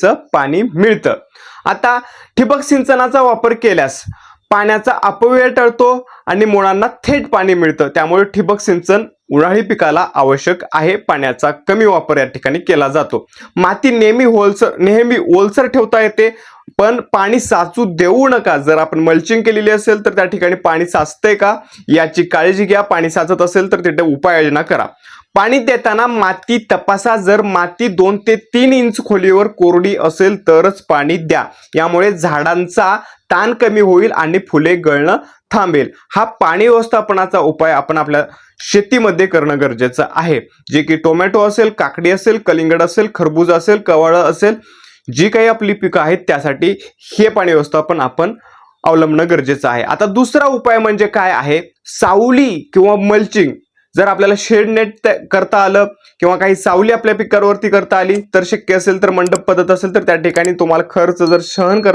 चं पाणी मिळतं। आता ठिबक सिंचनाचा वापर केल्यास पाण्याचा अपव्यय टळतो आणि मुळांना थेट पाणी मिळतं, त्यामुळे ठिबक सिंचन उन्हाळी पिकाला आवश्यक आहे। पाण्याचा कमी वापर या ठिकाणी केला जातो। माती नेहमी ओलसर ठेवता येते, पण पाणी साचू देऊ नका। जर आपण मल्चिंग केलेली असेल तर त्या ठिकाणी पाणी साचतंय का याची काळजी घ्या। पाणी साचत असेल तर तिथे उपाययोजना करा। पाणी देताना माती तपासा, जर माती 2 ते 3 इंच खोलीवर कोरडी असेल तरच पाणी द्या। यामुळे झाडांचा ताण कमी होईल आणि फुले गळणं थांबेल। हा पाणी व्यवस्थापनाचा उपाय आपण आपल्या शेतीमध्ये करणं गरजेचं आहे। जे की टोमॅटो असेल, काकडी असेल, कलिंगड असेल, खरबूज असेल, कवळं असेल, जी काही आपली पिकं आहेत त्यासाठी हे पाणी व्यवस्थापन आपण अवलंबणं गरजेचं आहे। आता दुसरा उपाय म्हणजे काय आहे, सावली किंवा मल्चिंग। जर आपल्याला शेड नेट करता आलं किंवा काही सावली आपल्या पिकावरती करता आली तर शक्य असेल तर मंडप पद्धत असेल तर त्या ठिकाणी तुम्हाला खर्च जर सहन करता